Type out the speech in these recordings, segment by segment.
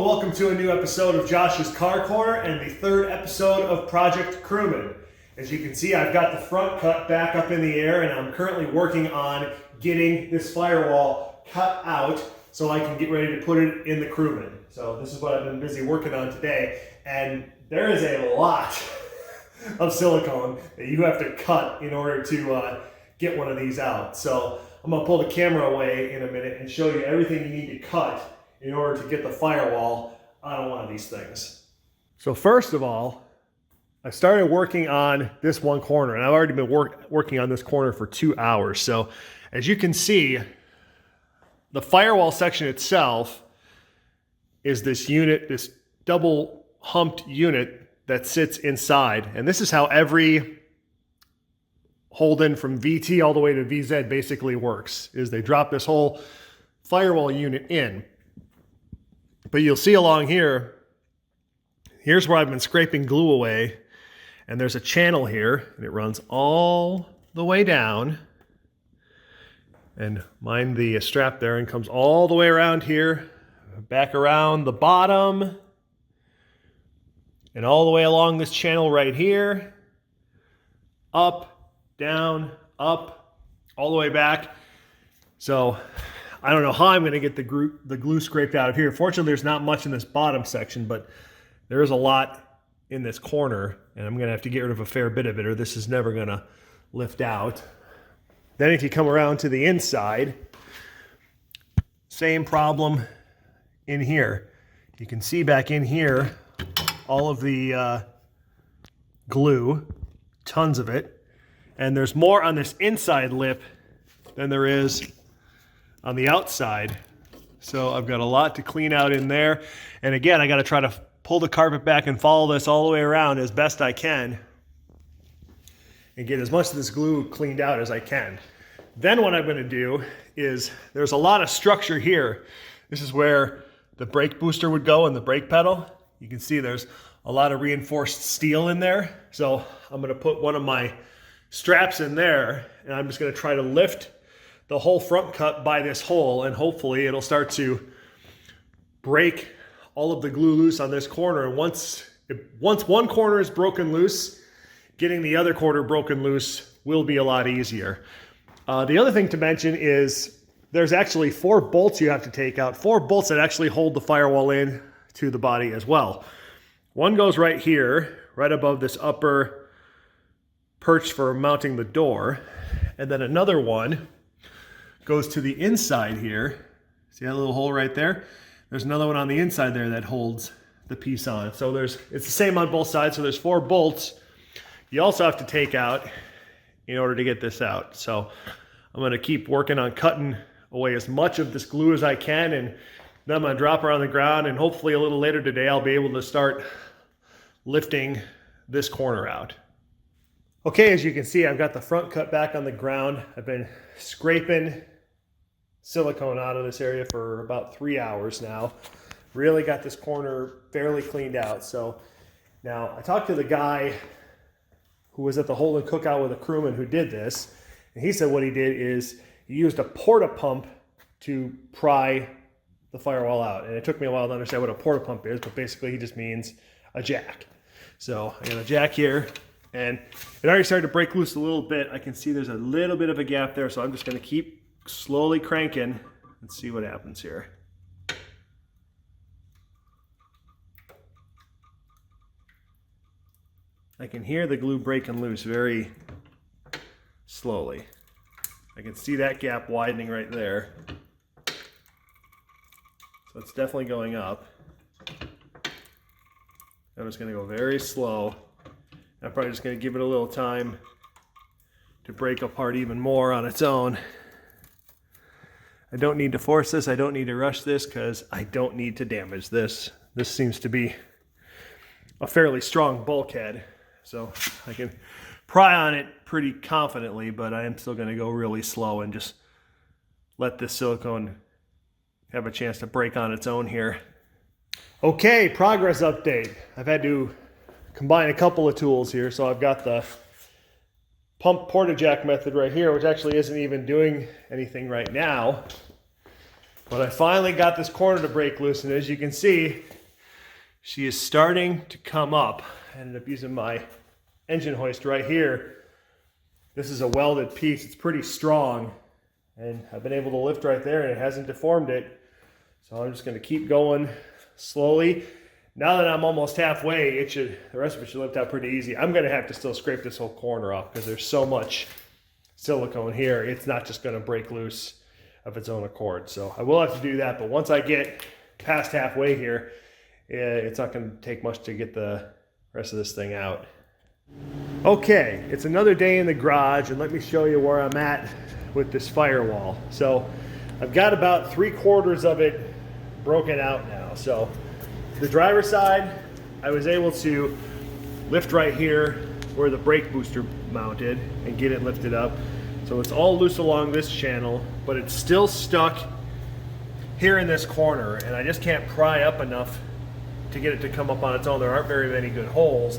welcome to a new episode of Josh's Car Corner and the third episode of Project Crewman. As you can see, I've got the front cut back up in the air and I'm currently working on getting this firewall cut out so I can get ready to put it in the Crewman. So this is what I've been busy working on today, and there is a lot of silicone that you have to cut in order to get one of these out. So I'm gonna pull the camera away in a minute and show you everything you need to cut in order to get the firewall out of one of these things. So first of all, I started working on this one corner, and I've already been working on this corner for 2 hours. So as you can see, the firewall section itself is this unit, this double humped unit that sits inside. And this is how every Holden from VT all the way to VZ basically works, is they drop this whole firewall unit in. But you'll see along here, here's where I've been scraping glue away, and there's a channel here, and it runs all the way down. And mind the strap there, and comes all the way around here, back around the bottom, and all the way along this channel right here, up, down, up, all the way back. So I don't know how I'm going to get the glue scraped out of here. Fortunately, there's not much in this bottom section, but there is a lot in this corner, and I'm going to have to get rid of a fair bit of it, or this is never going to lift out. Then if you come around to the inside, same problem in here. You can see back in here all of the glue, tons of it, and there's more on this inside lip than there is on the outside. So I've got a lot to clean out in there. And again, I got to try to pull the carpet back and follow this all the way around as best I can and get as much of this glue cleaned out as I can. Then what I'm going to do is, there's a lot of structure here. This is where the brake booster would go and the brake pedal. You can see there's a lot of reinforced steel in there. So I'm going to put one of my straps in there, and I'm just going to try to lift the whole front cut by this hole, and hopefully it'll start to break all of the glue loose on this corner. And once one corner is broken loose, getting the other corner broken loose will be a lot easier. The other thing to mention is there's actually 4 bolts you have to take out, 4 bolts that actually hold the firewall in to the body as well. One goes right here, right above this upper perch for mounting the door, and then another one goes to the inside here. See that little hole right there? There's another one on the inside there that holds the piece on. So it's the same on both sides. So there's 4 bolts you also have to take out in order to get this out. So I'm going to keep working on cutting away as much of this glue as I can, and then I'm going to drop her on the ground, and hopefully a little later today I'll be able to start lifting this corner out. Okay, as you can see, I've got the front cut back on the ground. I've been scraping silicone out of this area for about 3 hours now. Really got this corner fairly cleaned out. So now I talked to the guy who was at the Holden cookout with a crewman who did this, and he said what he did is he used a porta pump to pry the firewall out. And it took me a while to understand what a porta pump is, but basically he just means a jack. So I got a jack here, and it already started to break loose a little bit. I can see there's a little bit of a gap there, so I'm just going to keep slowly cranking and see what happens here. I can hear the glue breaking loose very slowly. I can see that gap widening right there. So it's definitely going up. I'm just going to go very slow. I'm probably just going to give it a little time to break apart even more on its own. I don't need to force this. I don't need to rush this because I don't need to damage this. This seems to be a fairly strong bulkhead, so I can pry on it pretty confidently, but I am still going to go really slow and just let this silicone have a chance to break on its own here. Okay, progress update. I've had to combine a couple of tools here. So I've got the pump porta jack method right here, which actually isn't even doing anything right now. But I finally got this corner to break loose, and as you can see, she is starting to come up. I ended up using my engine hoist right here. This is a welded piece. It's pretty strong, and I've been able to lift right there and it hasn't deformed it. So I'm just going to keep going slowly. Now that I'm almost halfway, the rest of it should lift out pretty easy. I'm going to have to still scrape this whole corner off because there's so much silicone here. It's not just going to break loose of its own accord. So I will have to do that, but once I get past halfway here, it's not going to take much to get the rest of this thing out. Okay, it's another day in the garage, and let me show you where I'm at with this firewall. So I've got about 3/4 of it broken out now. So the driver's side, I was able to lift right here where the brake booster mounted and get it lifted up. So it's all loose along this channel, but it's still stuck here in this corner, and I just can't pry up enough to get it to come up on its own. There aren't very many good holes.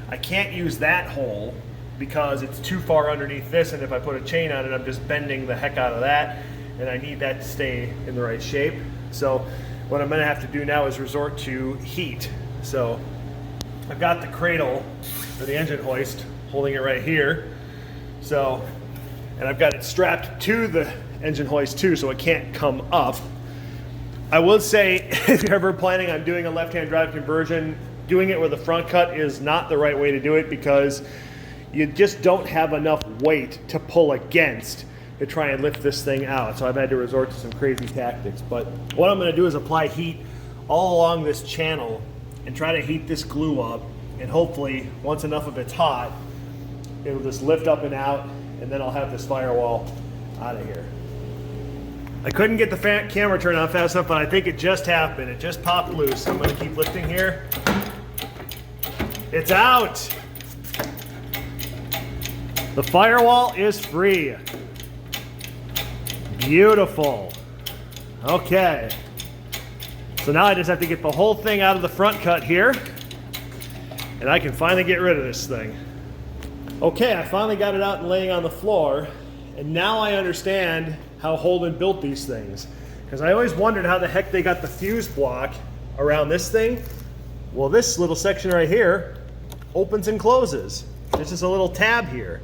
I can't use that hole because it's too far underneath this, and if I put a chain on it, I'm just bending the heck out of that, and I need that to stay in the right shape. So what I'm going to have to do now is resort to heat. So I've got the cradle for the engine hoist holding it right here. So, and I've got it strapped to the engine hoist too, so it can't come up. I will say, if you're ever planning on doing a left-hand drive conversion, doing it with a front cut is not the right way to do it because you just don't have enough weight to pull against to try and lift this thing out. So I've had to resort to some crazy tactics. But what I'm going to do is apply heat all along this channel and try to heat this glue up. And hopefully, once enough of it's hot, it'll just lift up and out, and then I'll have this firewall out of here. I couldn't get the camera turned on fast enough, but I think it just happened. It just popped loose. So I'm going to keep lifting here. It's out. The firewall is free. Beautiful. Okay. So now I just have to get the whole thing out of the front cut here, and I can finally get rid of this thing. Okay, I finally got it out and laying on the floor, and now I understand how Holden built these things. Because I always wondered how the heck they got the fuse block around this thing. Well, this little section right here opens and closes. There's just a little tab here,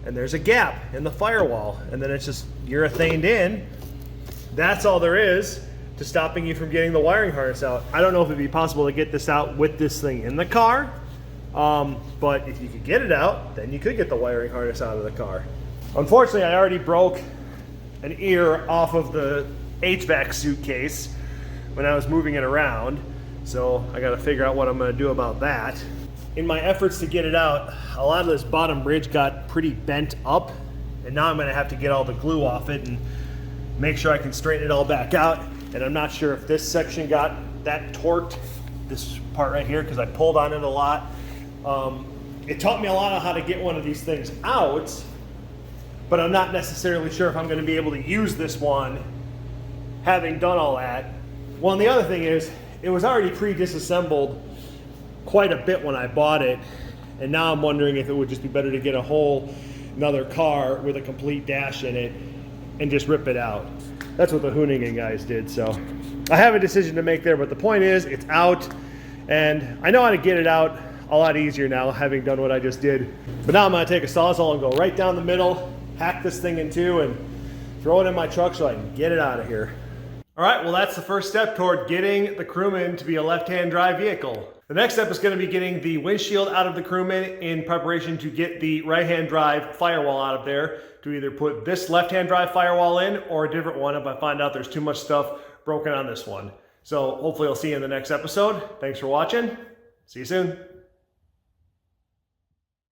and there's a gap in the firewall, and then it's just urethaned in. That's all there is to stopping you from getting the wiring harness out. I don't know if it'd be possible to get this out with this thing in the car, but if you could get it out, then you could get the wiring harness out of the car. Unfortunately, I already broke an ear off of the HVAC suitcase when I was moving it around, so I got to figure out what I'm going to do about that. In my efforts to get it out, a lot of this bottom ridge got pretty bent up, and now I'm going to have to get all the glue off it and make sure I can straighten it all back out. And I'm not sure if this section got that torqued, this part right here, because I pulled on it a lot. It taught me a lot on how to get one of these things out, but I'm not necessarily sure if I'm going to be able to use this one having done all that. Well, and the other thing is, it was already pre-disassembled quite a bit when I bought it, and now I'm wondering if it would just be better to get a whole another car with a complete dash in it and just rip it out. That's what the Hoonigan guys did. So I have a decision to make there, but the point is it's out, and I know how to get it out a lot easier now, having done what I just did. But now I'm going to take a Sawzall and go right down the middle, hack this thing in two, and throw it in my truck so I can get it out of here. All right, well, that's the first step toward getting the Crewman to be a left-hand drive vehicle. The next step is going to be getting the windshield out of the Crewman in preparation to get the right-hand drive firewall out of there, to either put this left-hand drive firewall in or a different one if I find out there's too much stuff broken on this one. So hopefully I'll see you in the next episode. Thanks for watching. See you soon.